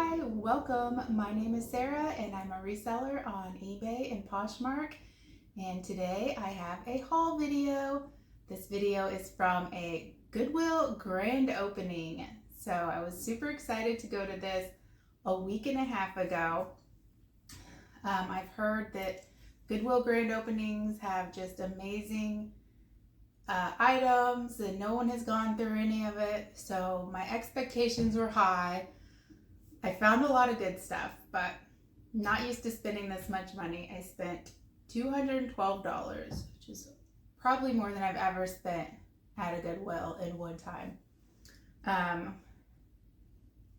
Hi, welcome. My name is Sarah and I'm a reseller on eBay and Poshmark. And today I have a haul video. This video is from a Goodwill Grand Opening. So I was super excited to go to this a week and a half ago. I've heard that Goodwill Grand Openings have just amazing items and no one has gone through any of it. So my expectations were high. I found a lot of good stuff, but not used to spending this much money. I spent $212, which is probably more than I've ever spent at a Goodwill in one time.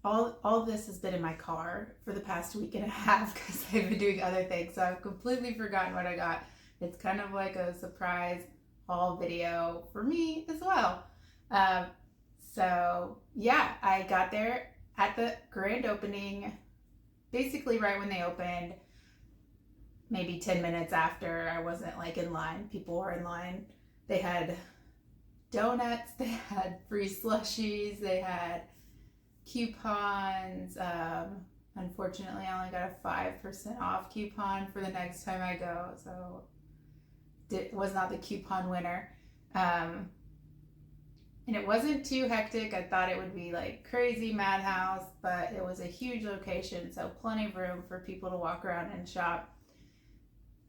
All this has been in my car for the past week and a half because I've been doing other things, so I've completely forgotten what I got. It's kind of like a surprise haul video for me as well. So yeah, I got there at the grand opening, basically right when they opened, maybe 10 minutes after. I wasn't like in line, people were in line. They had donuts, they had free slushies, they had coupons. Unfortunately, I only got a 5% off coupon for the next time I go, so it was not the coupon winner. And it wasn't too hectic. I thought it would be like crazy madhouse, but it was a huge location, so plenty of room for people to walk around and shop.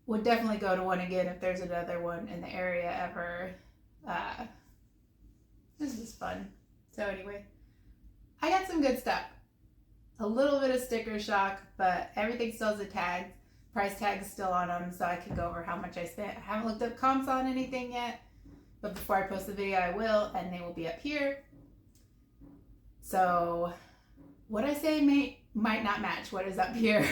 Would definitely go to one again if there's another one in the area ever. This was fun. So anyway, I got some good stuff. A little bit of sticker shock, but everything still has a tag. Price tag is still on them, so I can go over how much I spent. I haven't looked up comps on anything yet, but before I post the video, I will, and they will be up here. So what I say might not match what is up here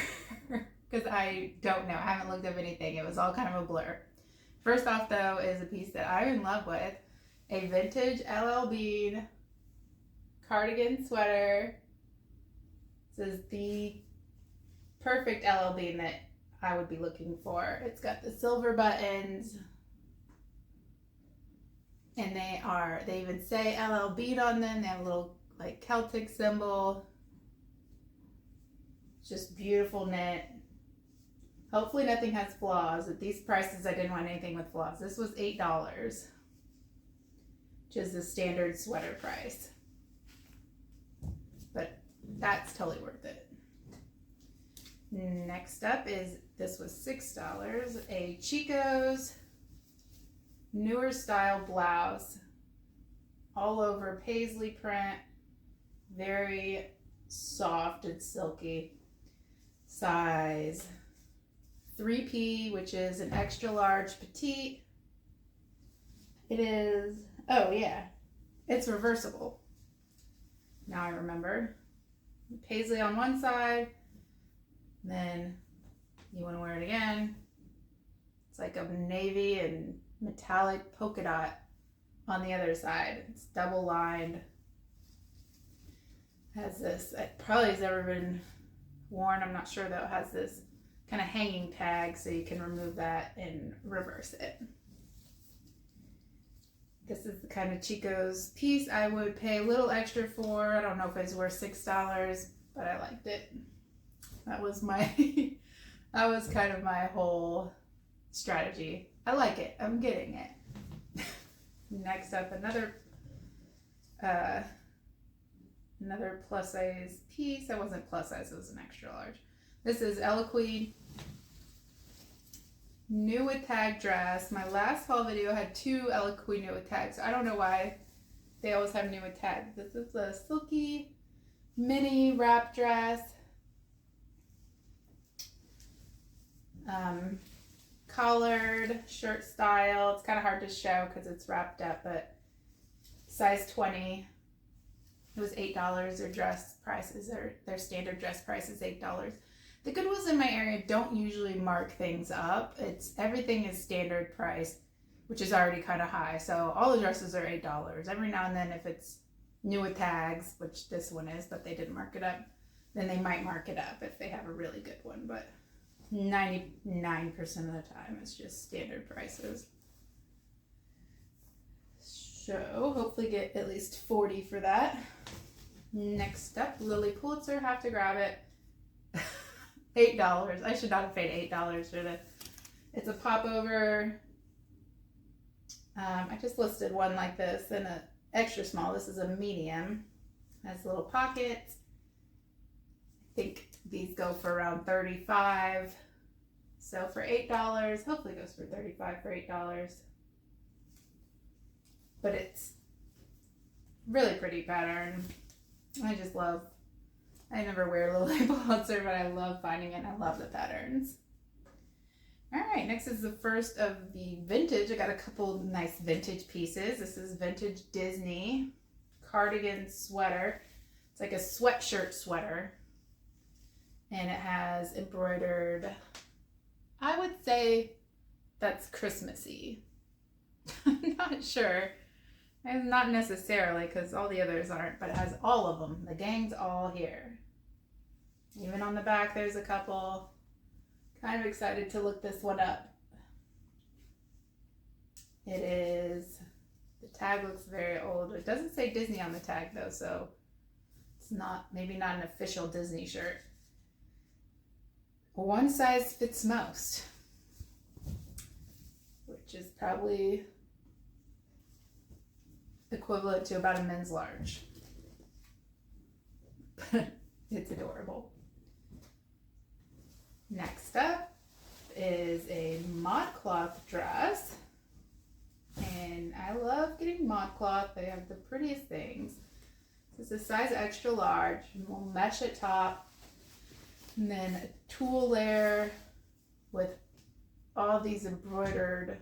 because I don't know. I haven't looked up anything. It was all kind of a blur. First off, though, is a piece that I'm in love with, a vintage LL Bean cardigan sweater. This is the perfect LL Bean that I would be looking for. It's got the silver buttons, and they even say LL Bean on them. They have a little like Celtic symbol. It's just beautiful knit. Hopefully nothing has flaws. At these prices, I didn't want anything with flaws. This was $8, which is the standard sweater price. But that's totally worth it. Next up is, this was $6, a Chico's newer style blouse, all over paisley print, very soft and silky. Size 3P, which is an extra large petite. It is, oh yeah, it's reversible. Now I remember. Paisley on one side, then you want to wear it again. It's like a navy and metallic polka dot on the other side. It's double lined. Has this, it probably has never been worn. I'm not sure though. It has this kind of hanging tag so you can remove that and reverse it. This is the kind of Chico's piece I would pay a little extra for. I don't know if it's worth $6, but I liked it. That was my, that was kind of my whole strategy. I like it. I'm getting it. Next up, another plus size piece. That wasn't plus size, it was an extra large. This is Eloquid new with tag dress. My last haul video had 2 Eloquid new with tags. I don't know why they always have new with tags. This is a silky mini wrap dress. Collared shirt style. It's kind of hard to show because it's wrapped up, but size 20. It was $8. Their dress prices, their standard dress price is $8. The Goodwills in my area don't usually mark things up. Everything is standard price, which is already kind of high. So all the dresses are $8. Every now and then, if it's new with tags, which this one is, but they didn't mark it up, then they might mark it up if they have a really good one. But 99% of the time, it's just standard prices. So hopefully get at least 40 for that. Next up, Lily Pulitzer, have to grab it. $8. I should not have paid $8 for this. It's a popover. I just listed one like this in an extra small. This is a medium. Has little pockets. I think these go for around $35. So for $8, hopefully it goes for $35 for $8. But it's really pretty pattern. I just love, I never wear Lily Pulitzer, but I love finding it and I love the patterns. All right, next is the first of the vintage. I got a couple nice vintage pieces. This is vintage Disney cardigan sweater. It's like a sweatshirt sweater. And it has embroidered, I would say that's Christmassy. I'm not sure. And not necessarily, because all the others aren't, but it has all of them. The gang's all here. Even on the back, there's a couple. Kind of excited to look this one up. It is, the tag looks very old. It doesn't say Disney on the tag though, so it's not, maybe not an official Disney shirt. One size fits most, which is probably equivalent to about a men's large. It's adorable. Next up is a ModCloth dress. And I love getting ModCloth. They have the prettiest things. This is a size extra large. We'll mesh at top. And then a tulle layer with all these embroidered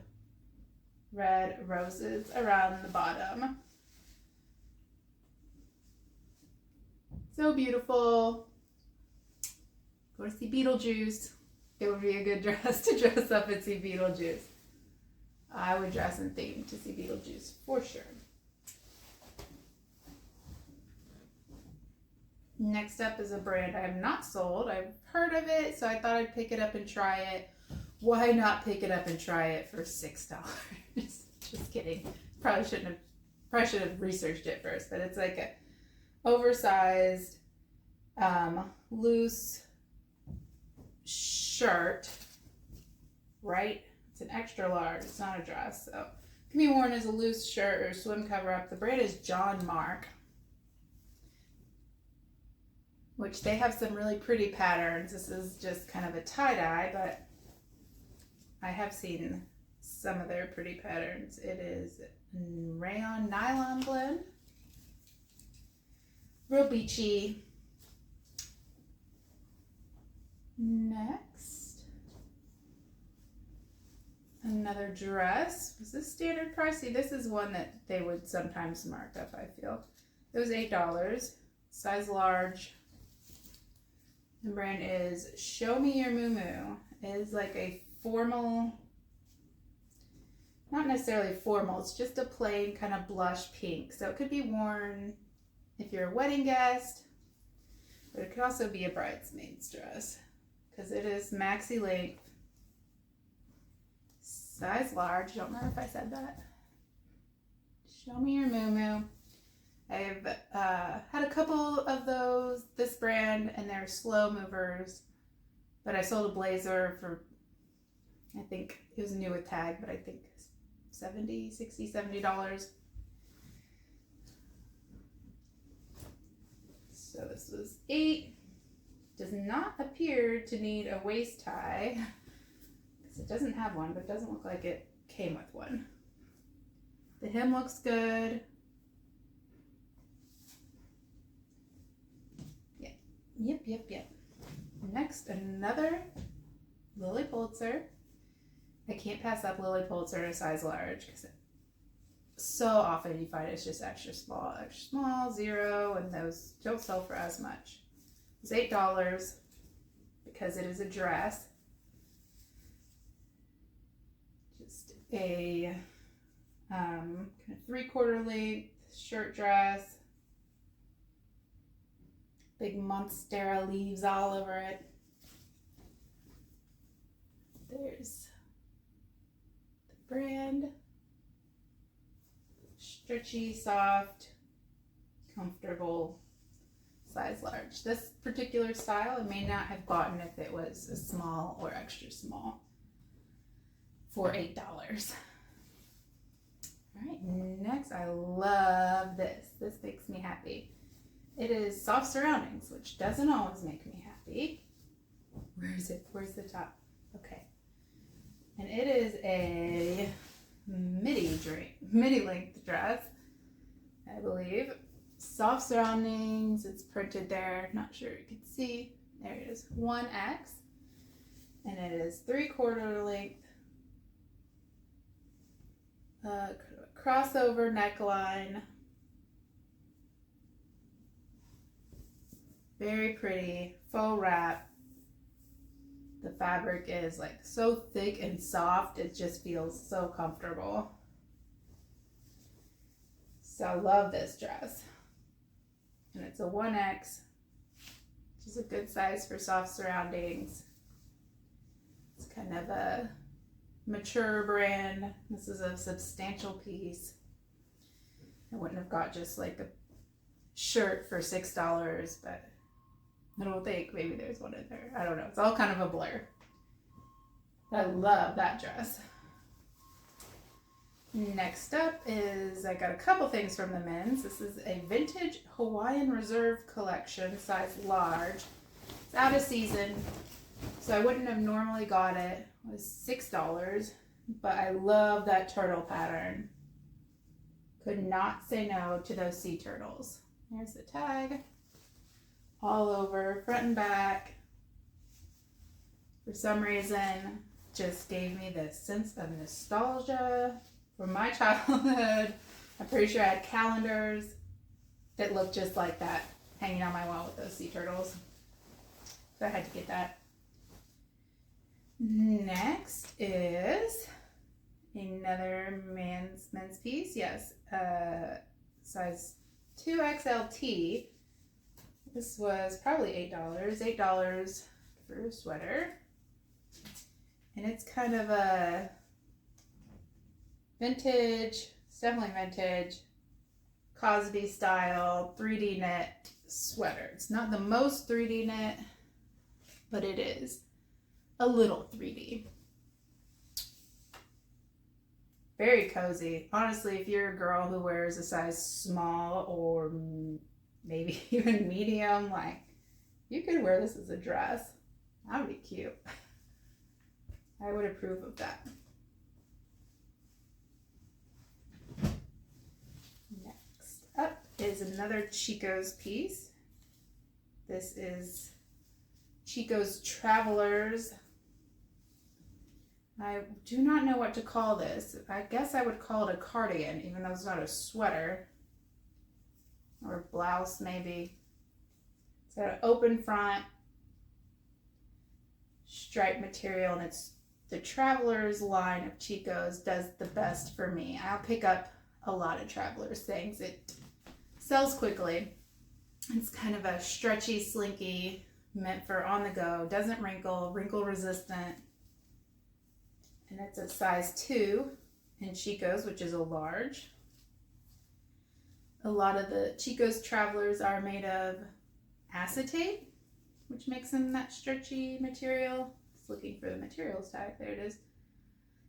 red roses around the bottom. So beautiful. Go to see Beetlejuice. It would be a good dress to dress up and see Beetlejuice. I would dress in theme to see Beetlejuice for sure. Next up is a brand I have not sold. I've heard of it, so I thought I'd pick it up and try it. Why not pick it up and try it for $6? Just kidding. Probably should have researched it first, but it's like a oversized, loose shirt, right? It's an extra large. It's not a dress, so it can be worn as a loose shirt or swim cover up. The brand is John Mark, which they have some really pretty patterns. This is just kind of a tie-dye, but I have seen some of their pretty patterns. It is rayon nylon blend. Real beachy. Next, another dress. Was this standard price? See, this is one that they would sometimes mark up, I feel. It was $8, size large. The brand is Show Me Your Moo Moo. It is like a formal, not necessarily formal, it's just a plain kind of blush pink. So it could be worn if you're a wedding guest, but it could also be a bridesmaid's dress because it is maxi length, size large. Don't remember if I said that. Show Me Your Moo Moo. I've had a couple of those, this brand, and they're slow movers, but I sold a blazer for, I think it was new with tag, but I think $70. So this was $8. Does not appear to need a waist tie because it doesn't have one, but it doesn't look like it came with one. The hem looks good. Yep. Next, another Lily Pulitzer. I can't pass up Lily Pulitzer in a size large because so often you find it's just extra small, 0, and those don't sell for as much. It's $8 because it is a dress. Just a kind of 3/4 length shirt dress. Big monstera leaves all over it. There's the brand. Stretchy, soft, comfortable. size large. This particular style I may not have gotten if it was a small or extra small for $8. All right, next, I love this. This makes me happy. It is Soft Surroundings, which doesn't always make me happy. Where is it? Where's the top? Okay. And it is a midi length dress, I believe. Soft Surroundings, it's printed there. Not sure you can see. There it is, 1X. And it is 3/4 length. Crossover neckline. Very pretty, faux wrap. The fabric is like so thick and soft, it just feels so comfortable. So I love this dress. And it's a 1X, which is a good size for Soft Surroundings. It's kind of a mature brand. This is a substantial piece. I wouldn't have got just like a shirt for $6, but I don't think, maybe there's one in there. I don't know. It's all kind of a blur. I love that dress. Next up is, I got a couple things from the men's. This is a vintage Hawaiian Reserve collection, size large. It's out of season, so I wouldn't have normally got it. It was $6, but I love that turtle pattern. Could not say no to those sea turtles. There's the tag. All over, front and back. For some reason, just gave me this sense of nostalgia from my childhood. I'm pretty sure I had calendars that looked just like that hanging on my wall with those sea turtles. So I had to get that. Next is another men's piece. Yes, size 2XLT. This was probably $8 for a sweater. And it's kind of a vintage, it's definitely vintage, Cosby style 3D knit sweater. It's not the most 3D knit, but it is a little 3D. Very cozy. Honestly, if you're a girl who wears a size small or maybe even medium, like, you could wear this as a dress. That would be cute. I would approve of that. Next up is another Chico's piece. This is Chico's Travelers. I do not know what to call this. I guess I would call it a cardigan, even though it's not a sweater. Or blouse, maybe. It's got an open front, striped material, and it's the Travelers line of Chico's does the best for me. I'll pick up a lot of Travelers things. It sells quickly. It's kind of a stretchy, slinky, meant for on the go. Doesn't wrinkle, wrinkle resistant. And it's a size 2 in Chico's, which is a large. A lot of the Chico's Travelers are made of acetate, which makes them that stretchy material. Just looking for the materials tag. There it is.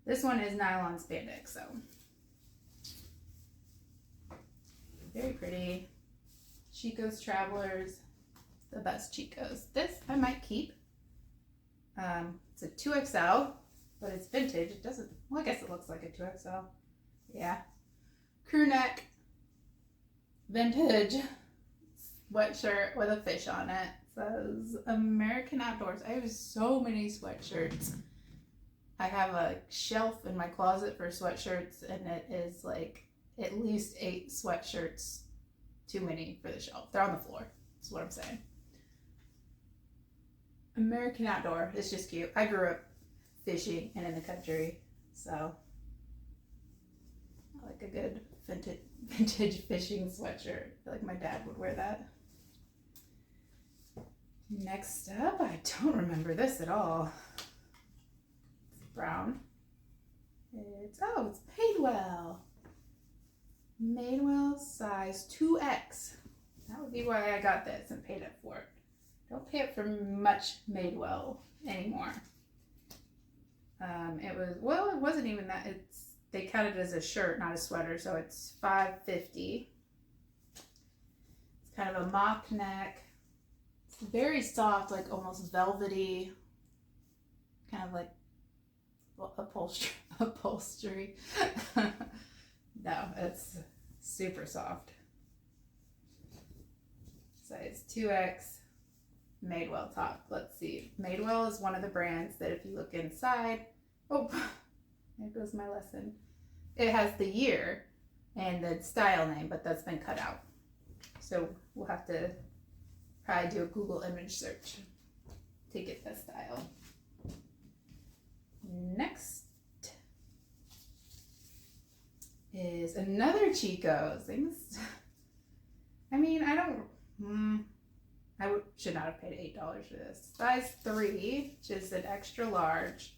This one is nylon spandex, so very pretty. Chico's Travelers, the best Chico's. This I might keep. It's a 2XL, but it's vintage. It doesn't, well, I guess it looks like a 2XL. Yeah. Crew neck, vintage sweatshirt with a fish on it. It says American Outdoors. I have so many sweatshirts. I have a shelf in my closet for sweatshirts, and it is like at least 8 sweatshirts too many for the shelf. They're on the floor. That's what I'm saying. American Outdoor. It's just cute. I grew up fishing and in the country, so I like a good vintage fishing sweatshirt. I feel like my dad would wear that. Next up, I don't remember this at all. It's brown. It's Madewell. Madewell size 2X. That would be why I got this and paid up for it. Don't pay up for much Madewell anymore. It wasn't even that. They counted it as a shirt, not a sweater, so it's $5.50. It's kind of a mock neck. It's very soft, like almost velvety, kind of like upholstery. No, it's super soft. Size 2X, Madewell top. Let's see. Madewell is one of the brands that if you look inside, oh, there goes my lesson. It has the year and the style name, but that's been cut out. So we'll have to probably do a Google image search to get the style. Next is another Chico's. I mean, should not have paid $8 for this. Size 3, which is an extra large.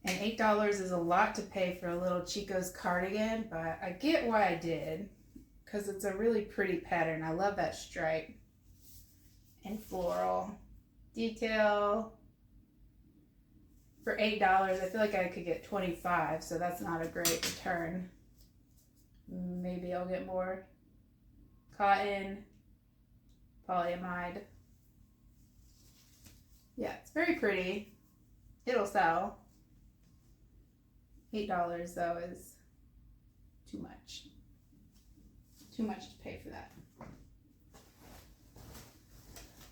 And $8 is a lot to pay for a little Chico's cardigan, but I get why I did. Because it's a really pretty pattern. I love that stripe. And floral detail. For $8, I feel like I could get 25, so that's not a great return. Maybe I'll get more. Cotton, polyamide. Yeah, it's very pretty. It'll sell. $8 though is too much. Too much to pay for that.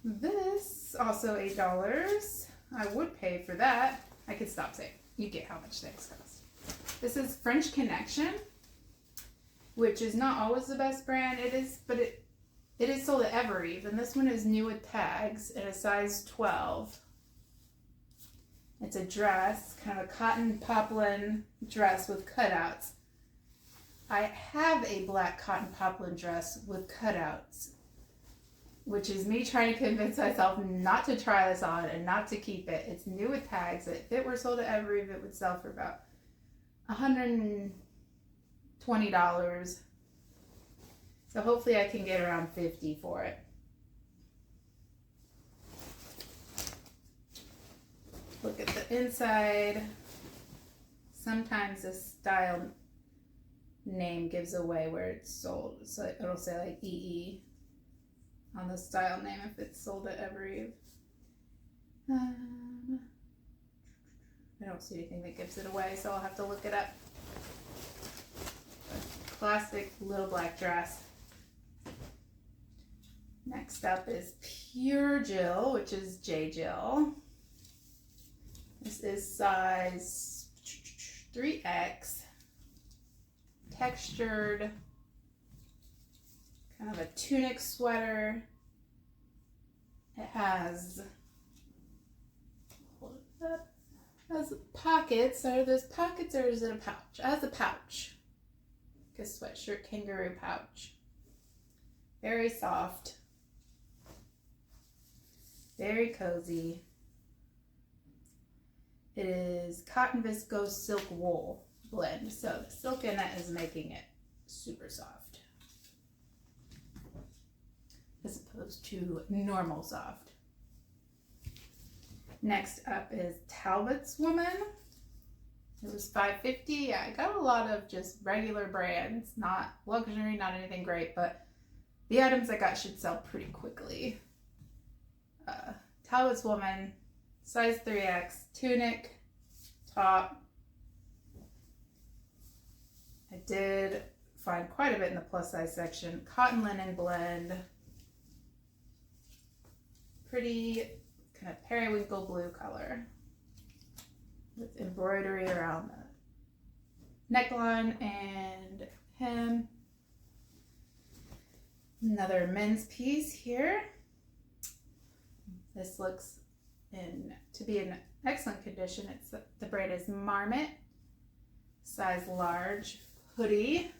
This, also $8. I would pay for that. I could stop saying. You get how much things cost. This is French Connection, which is not always the best brand. It is, but it is sold at Evereve, and this one is new with tags in a size 12. It's a dress, kind of a cotton poplin dress with cutouts. I have a black cotton poplin dress with cutouts, which is me trying to convince myself not to try this on and not to keep it. It's new with tags. If it were sold at Evereve, it would sell for about $120. So hopefully I can get around $50 for it. Look at the inside. Sometimes the style name gives away where it's sold. So it'll say like EE on the style name if it's sold at Evereve. I don't see anything that gives it away, so I'll have to look it up. Classic little black dress. Next up is Pure Jill, which is J Jill. This is size 3X, textured, kind of a tunic sweater. It has, hold it up, it has pockets. Are those pockets or is it a pouch? It has a pouch, like a sweatshirt kangaroo pouch. Very soft, very cozy. It is cotton viscose silk wool blend, so the silk in it is making it super soft as opposed to normal soft. Next up is Talbot's Woman. It was $5.50. Yeah, I got a lot of just regular brands, not luxury, not anything great, but the items I got should sell pretty quickly. Talbot's Woman, size 3X, tunic, top. I did find quite a bit in the plus size section. Cotton linen blend. Pretty kind of periwinkle blue color with embroidery around the neckline and hem. Another men's piece here. This looks to be in excellent condition. The brand is Marmot, size large, hoodie.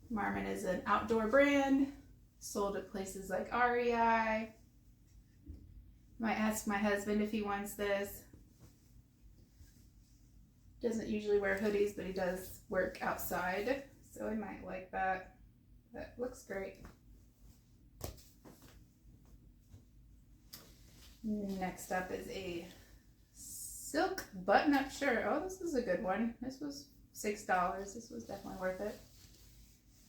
Marmot is an outdoor brand, sold at places like REI. Might ask my husband if he wants this. Doesn't usually wear hoodies, but he does work outside, Zoe might like that. That looks great. Next up is a silk button-up shirt. Oh, this is a good one. This was $6. This was definitely worth it.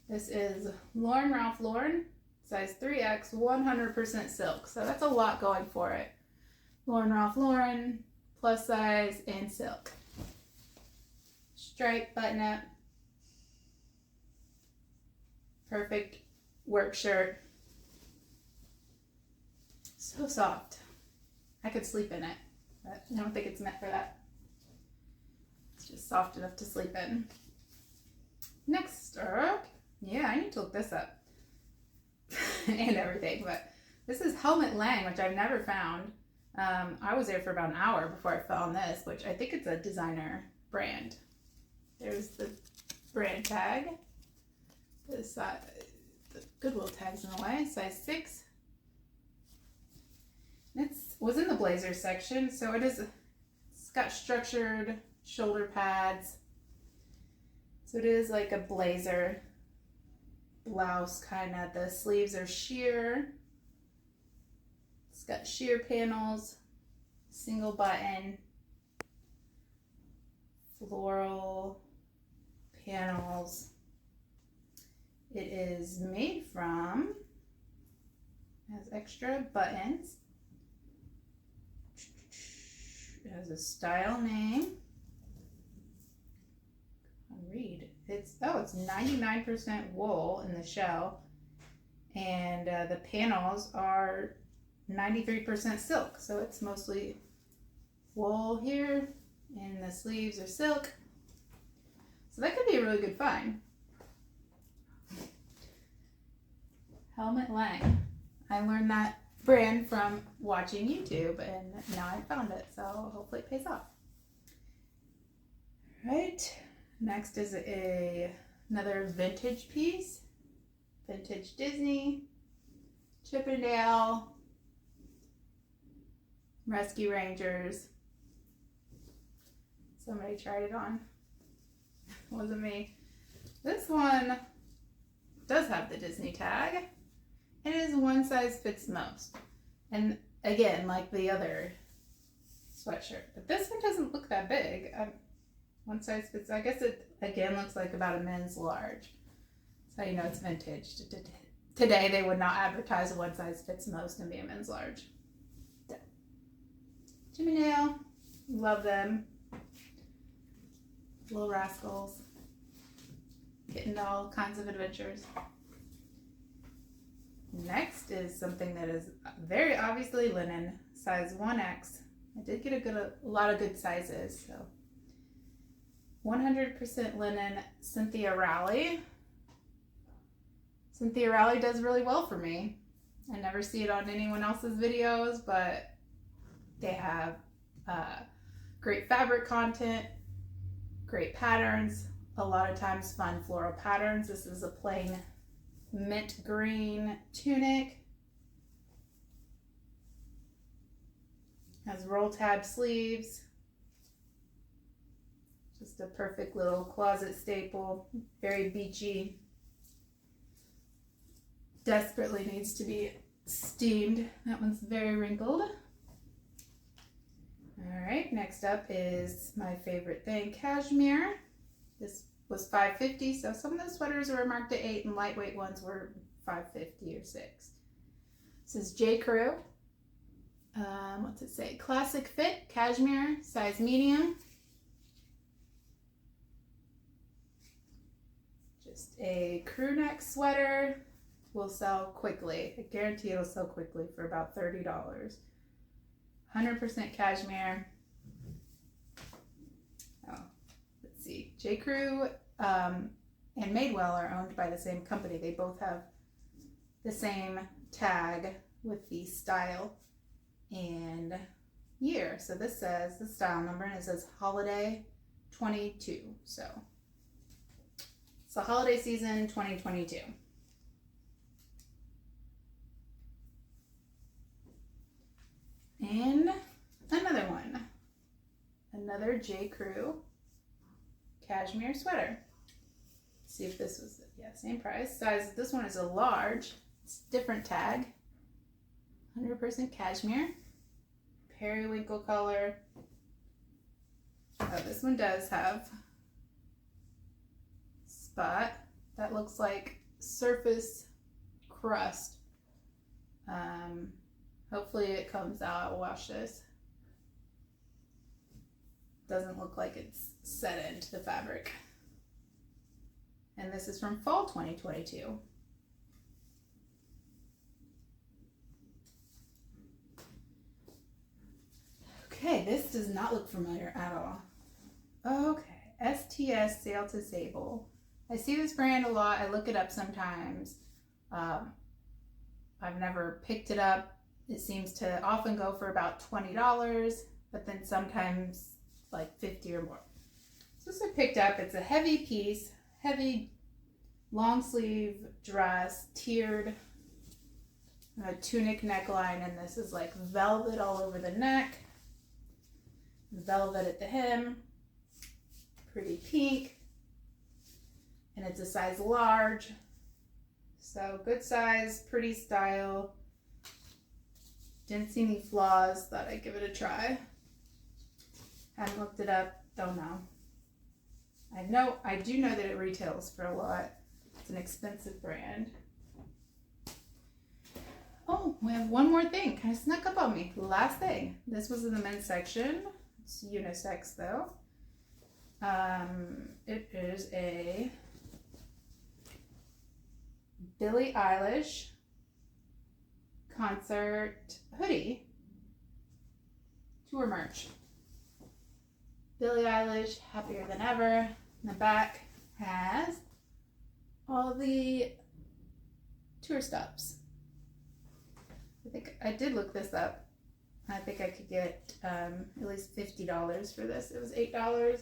This is Lauren Ralph Lauren, size 3X, 100% silk. So that's a lot going for it. Lauren Ralph Lauren, plus size, and silk. Stripe button-up. Perfect work shirt. So soft. I could sleep in it, but I don't think it's meant for that. It's just soft enough to sleep in. Next up, yeah, I need to look this up and everything, but this is Helmut Lang, which I've never found. I was there for about an hour before I found this, which I think it's a designer brand. There's the brand tag. The Goodwill tag's in the way, size 6. It was in the blazer section, so it's got structured shoulder pads. So it is like a blazer blouse kind of. The sleeves are sheer. It's got sheer panels, single button, floral panels. It is made from, has extra buttons. It has a style name. I'll read. It's 99% wool in the shell, and the panels are 93% silk. So it's mostly wool here, and the sleeves are silk. So that could be a really good find. Helmut Lang. I learned that brand from watching YouTube, and now I found it, so hopefully it pays off. Right, next is another vintage piece. Vintage Disney, Chippendale, Rescue Rangers. Somebody tried it on. Wasn't me. This one does have the Disney tag. It is one size fits most. And again, like the other sweatshirt. But this one doesn't look that big. One size fits, I guess it again looks like about a men's large. So you know it's vintage. Today they would not advertise a one size fits most and be a men's large. So, Chippendale, love them. Little rascals. Getting all kinds of adventures. Next is something that is very obviously linen, size 1X. I did get a lot of good sizes, so 100% linen, Cynthia Rowley. Cynthia Rowley does really well for me. I never see it on anyone else's videos, but they have great fabric content, great patterns, a lot of times fun floral patterns. This is a plain mint green tunic. Has roll tab sleeves. Just a perfect little closet staple. Very beachy. Desperately needs to be steamed. That one's very wrinkled. All right, next up is my favorite thing, cashmere. This was $5.50, so some of the sweaters were marked at $8 and lightweight ones were $5.50 or $6. This is J. Crew. What's it say? Classic fit, cashmere, size medium. Just a crew neck sweater. Will sell quickly. I guarantee it'll sell quickly for about $30. 100% cashmere. Oh, let's see. J. Crew and Madewell are owned by the same company. They both have the same tag with the style and year. So this says the style number and it says holiday 22. So it's the holiday season 2022. And another one, another J. Crew cashmere sweater. See if this was, yeah, same price. Size, this one is a large. It's different tag. 100% cashmere. Periwinkle color. Oh, this one does have spot. That looks like surface crust. Hopefully it comes out. I'll wash this. Doesn't look like it's set into the fabric. And this is from fall 2022. Okay, this does not look familiar at all. Okay, STS Sail to Sable. I see this brand a lot. I look it up sometimes. I've never picked it up. It seems to often go for about $20, but then sometimes like $50 or more. So this I picked up. It's a heavy piece, heavy long sleeve dress, tiered, a tunic neckline, and this is like velvet all over the neck, velvet at the hem, pretty pink, and it's a size large. So good size, pretty style. Didn't see any flaws, thought I'd give it a try. Haven't looked it up, don't know. I do know that it retails for a lot. It's an expensive brand. Oh, we have one more thing, kind of snuck up on me. Last thing, this was in the men's section. It's unisex though. It is a Billie Eilish concert hoodie, tour merch. Billie Eilish, Happier Than Ever. In the back has all the tour stops. I think I did look this up. I think I could get at least $50 for this. It was $8.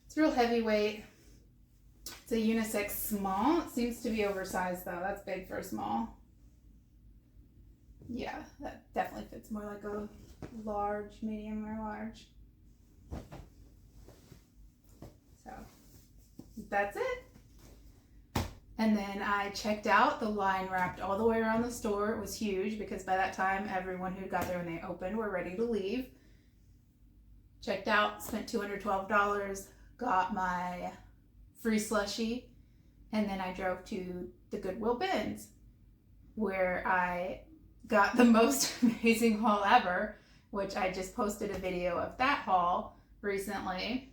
It's real heavyweight. It's a unisex small. It seems to be oversized though. That's big for a small. Yeah, that definitely fits more like a large, medium, or large. So that's it. And then I checked out. The line wrapped all the way around the store. It was huge because by that time everyone who got there when they opened were ready to leave. Checked out, spent $212, got my free slushie, and then I drove to the Goodwill bins where I got the most amazing haul ever, which I just posted a video of that haul recently.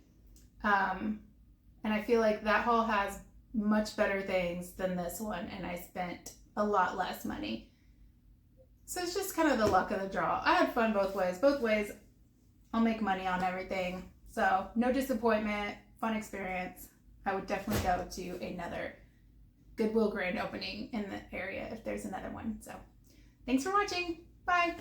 And I feel like that haul has much better things than this one, and I spent a lot less money. So it's just kind of the luck of the draw. I had fun both ways. Both ways, I'll make money on everything. So no disappointment, fun experience. I would definitely go to another Goodwill Grand Opening in the area if there's another one. So thanks for watching. Bye.